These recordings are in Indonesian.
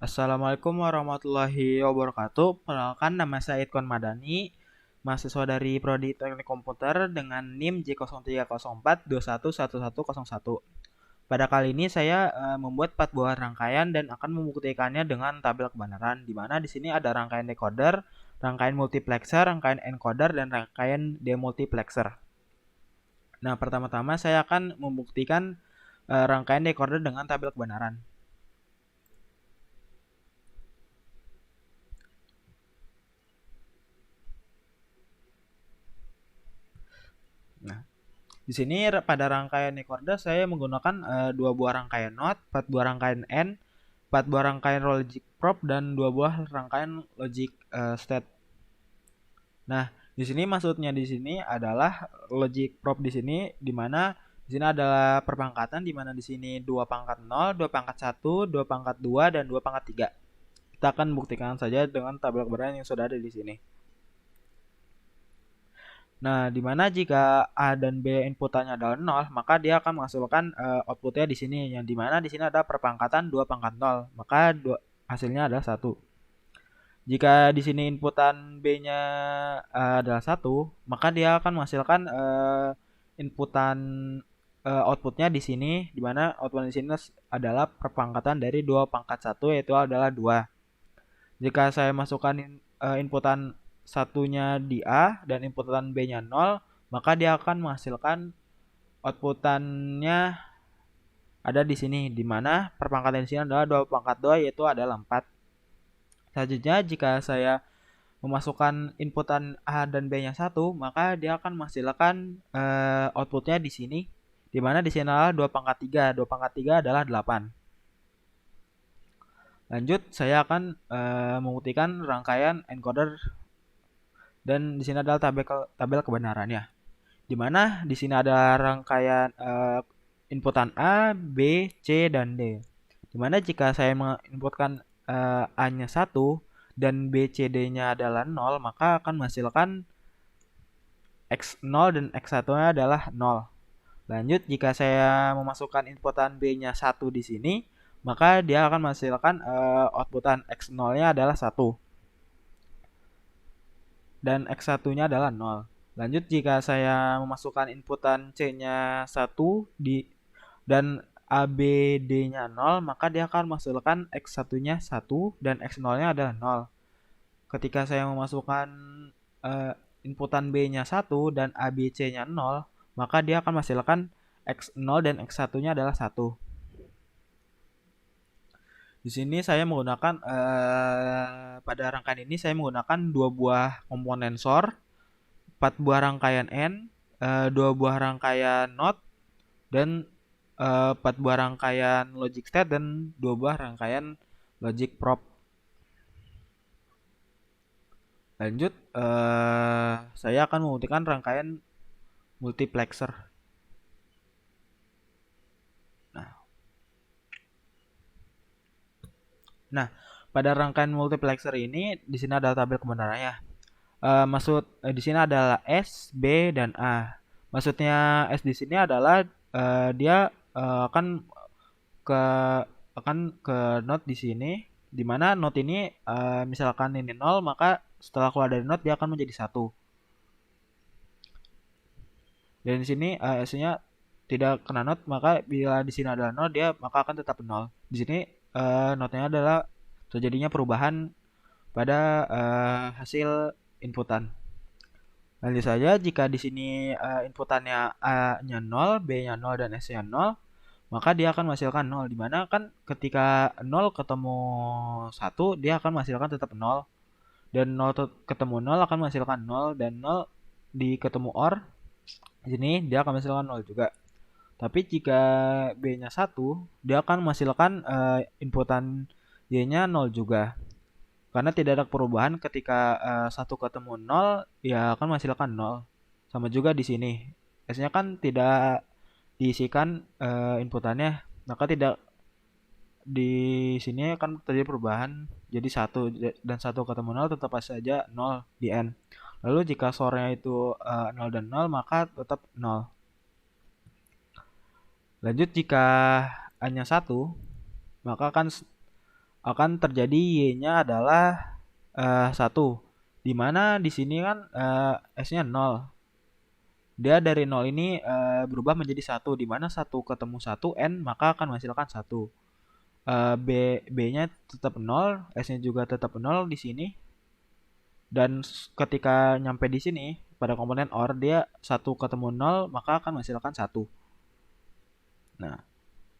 Assalamualaikum warahmatullahi wabarakatuh. Perkenalkan nama saya Idkon Madani, mahasiswa dari Prodi Teknik Komputer dengan NIM J0304211101. Pada kali ini saya membuat 4 buah rangkaian dan akan membuktikannya dengan tabel kebenaran, di mana di sini ada rangkaian decoder, rangkaian multiplexer, rangkaian encoder, dan rangkaian demultiplexer. Nah, pertama-tama saya akan membuktikan rangkaian decoder dengan tabel kebenaran. Nah, di sini pada rangkaian recorder saya menggunakan 2 buah rangkaian not, 4 buah rangkaian AND, 4 buah rangkaian logic probe dan 2 buah rangkaian logic state. Nah, di sini maksudnya di sini adalah logic probe di sini di mana di sini adalah perpangkatan di mana di sini 2 pangkat 0, 2 pangkat 1, 2 pangkat 2 dan 2 pangkat 3. Kita akan buktikan saja dengan tabel kebenaran yang sudah ada di sini. Nah, di mana jika A dan B inputannya adalah 0, maka dia akan menghasilkan outputnya di sini, yang di mana di sini ada perpangkatan 2 pangkat 0, maka hasilnya adalah 1. Jika di sini inputan B-nya adalah 1, maka dia akan menghasilkan inputan outputnya di sini, di mana output di sini adalah perpangkatan dari 2 pangkat 1, yaitu adalah 2. Jika saya masukkan inputan satunya di A dan inputan B-nya 0, maka dia akan menghasilkan outputannya ada di sini, di mana perpangkatan di sini adalah 2 pangkat 2, yaitu adalah 4. Selanjutnya, jika saya memasukkan inputan A dan B-nya 1, maka dia akan menghasilkan outputnya di sini, di mana di sini adalah 2 pangkat 3. 2 pangkat 3 adalah 8. Lanjut, saya akan membuktikan rangkaian encoder dan di sini adalah tabel kebenarannya. Di mana di sini ada rangkaian inputan A, B, C dan D. Di mana jika saya menginputkan A-nya 1 dan B, C, D-nya adalah 0, maka akan menghasilkan X0 dan X1-nya adalah 0. Lanjut, jika saya memasukkan inputan B-nya 1 di sini, maka dia akan menghasilkan outputan X0-nya adalah 1. Dan X1-nya adalah 0. Lanjut, jika saya memasukkan inputan C-nya 1 dan ABD-nya 0, maka dia akan menghasilkan X1-nya 1 dan X0-nya adalah 0. Ketika saya memasukkan inputan B-nya 1 dan ABC-nya 0, maka dia akan menghasilkan X0 dan X1-nya adalah 1. Di sini saya menggunakan pada rangkaian ini saya menggunakan 2 buah komponen SOR, 4 buah rangkaian AND, 2 buah rangkaian NOT, dan 4 buah rangkaian logic state dan 2 buah rangkaian logic probe. Lanjut, saya akan membuktikan rangkaian multiplexer. Nah, pada rangkaian multiplexer ini di sini ada tabel kebenarannya. Di sini adalah S, B, dan A. Maksudnya S di sini adalah dia akan ke not di sini, di mana not ini misalkan ini 0, maka setelah keluar dari not dia akan menjadi 1. Dan di sini S-nya tidak kena not, maka bila di sini adalah 0, dia maka akan tetap 0. Di sini notnya adalah terjadinya perubahan pada hasil inputan. Lanjut saja, jika di sini inputannya A-nya 0, B-nya 0, dan S-nya 0, maka dia akan menghasilkan 0. Dimana kan ketika 0 ketemu 1, dia akan menghasilkan tetap 0. Dan 0 ketemu 0 akan menghasilkan 0, dan 0 di ketemu OR, di sini dia akan menghasilkan 0 juga. Tapi jika B-nya 1, dia akan menghasilkan inputan Y-nya 0 juga. Karena tidak ada perubahan ketika 1 ketemu 0, ya akan menghasilkan 0. Sama juga di sini. S-nya kan tidak diisikan inputannya, maka tidak di sini akan terjadi perubahan jadi 1, dan 1 ketemu 0 tetap saja 0 di N. Lalu jika SOR-nya itu 0 dan 0, maka tetap 0. Lanjut, jika A-nya 1, maka akan akan terjadi Y-nya adalah 1. Dimana di sini kan S-nya 0. Dia dari 0 ini berubah menjadi 1. Dimana 1 ketemu 1 N maka akan menghasilkan 1. B-nya tetap 0, S-nya juga tetap 0 di sini. Dan ketika nyampe di sini pada komponen OR dia 1 ketemu 0 maka akan menghasilkan 1. Nah,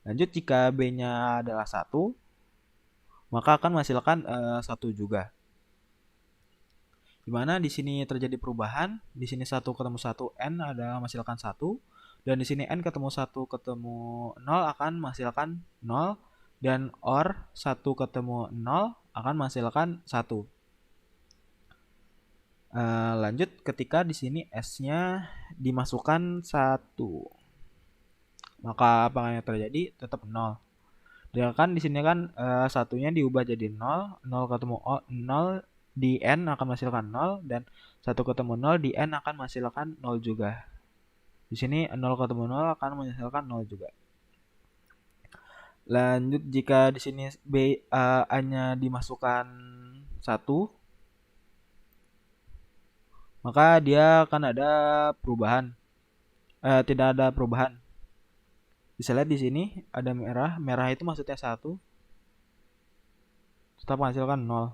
lanjut jika B-nya adalah 1 maka akan menghasilkan 1 juga. Dimana di sini terjadi perubahan, di sini 1 ketemu 1 N adalah menghasilkan 1, dan di sini N ketemu 1 ketemu 0 akan menghasilkan 0, dan OR 1 ketemu 0 akan menghasilkan 1. Lanjut ketika di sini S-nya dimasukkan 1. Maka apa yang terjadi? Tetap 0. Dan kan di sini kan satunya diubah jadi 0, 0 ketemu 0 di N akan menghasilkan 0, dan 1 ketemu 0 di N akan menghasilkan 0 juga. Di sini 0 ketemu 0 akan menghasilkan 0 juga. Lanjut jika di sini A-nya dimasukkan 1, maka dia akan ada perubahan. Tidak ada perubahan. Bisa lihat di sini ada merah. Merah itu maksudnya 1. Tetap menghasilkan 0.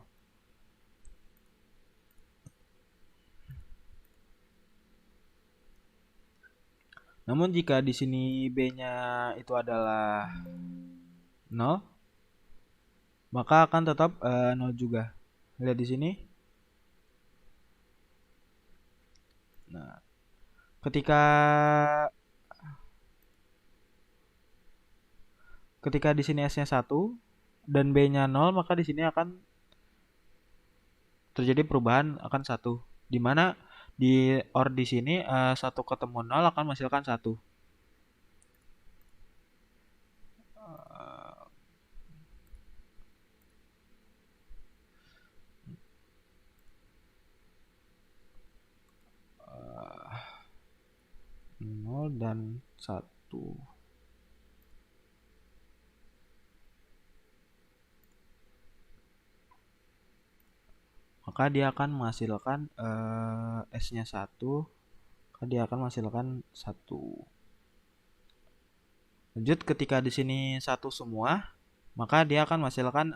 Namun jika di sini B-nya itu adalah 0, maka akan tetap 0 juga. Lihat di sini. Nah, ketika di sini S-nya 1 dan B-nya 0, maka di sini akan terjadi perubahan akan 1. Di mana di OR di sini 1 ketemu 0 akan menghasilkan 1. Nol dan 1. Maka dia akan menghasilkan S-nya 1. Maka dia akan menghasilkan 1. Lanjut ketika di sini 1 semua, maka dia akan menghasilkan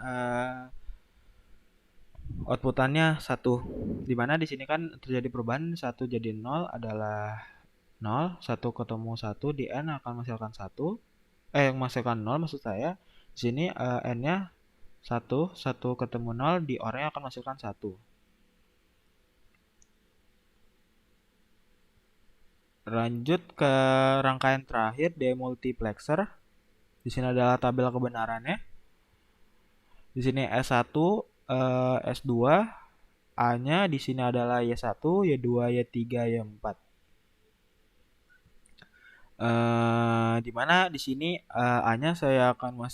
outputannya 1. Dimana di sini kan terjadi perubahan 1 jadi 0 adalah 0, 1 ketemu 1 di N akan menghasilkan 1. Menghasilkan 0 maksud saya. Di sini N-nya 1, 1 ketemu 0 di OR-nya akan menghasilkan 1. Lanjut ke rangkaian terakhir demultiplexer. Di sini adalah tabel kebenarannya. Di sini S1, S2, A-nya di sini adalah Y1, Y2, Y3, Y4. Dimana di sini A-nya saya akan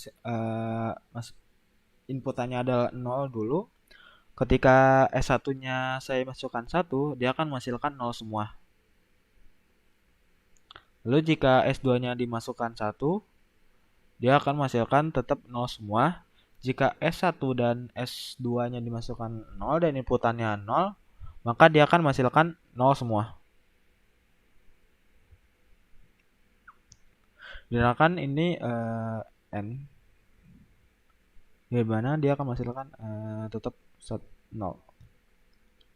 inputannya adalah 0 dulu. Ketika S1-nya saya masukkan 1, dia akan menghasilkan 0 semua. Lalu jika S2-nya dimasukkan 1, dia akan menghasilkan tetap 0 semua. Jika S1 dan S2-nya dimasukkan 0 dan inputannya 0, maka dia akan menghasilkan 0 semua. Dinakan ini N. Gimana dia akan menghasilkan tetap 0.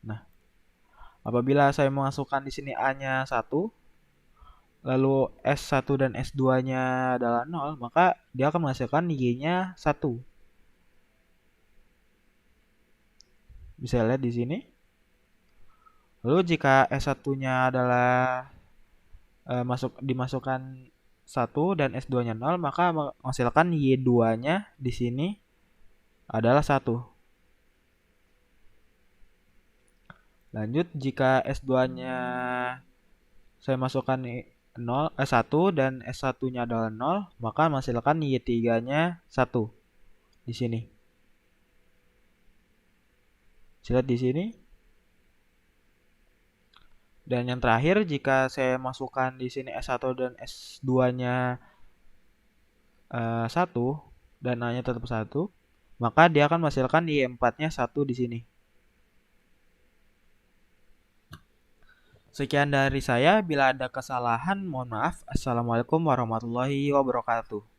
Nah, apabila saya memasukkan di sini A-nya 1, lalu S1 dan S2-nya adalah 0, maka dia akan menghasilkan Y-nya 1. Bisa lihat di sini. Lalu jika S1-nya adalah dimasukkan 1 dan S2-nya 0, maka menghasilkan Y2-nya di sini adalah 1. Lanjut jika S2-nya saya masukkan 1 dan S1-nya adalah 0, maka menghasilkan Y3-nya 1 di sini. Lihat di sini. Dan yang terakhir jika saya masukkan di sini S1 dan S2-nya 1 dan A-nya tetap 1, maka dia akan menghasilkan Y4-nya 1 di sini. Sekian dari saya, bila ada kesalahan mohon maaf. Assalamualaikum warahmatullahi wabarakatuh.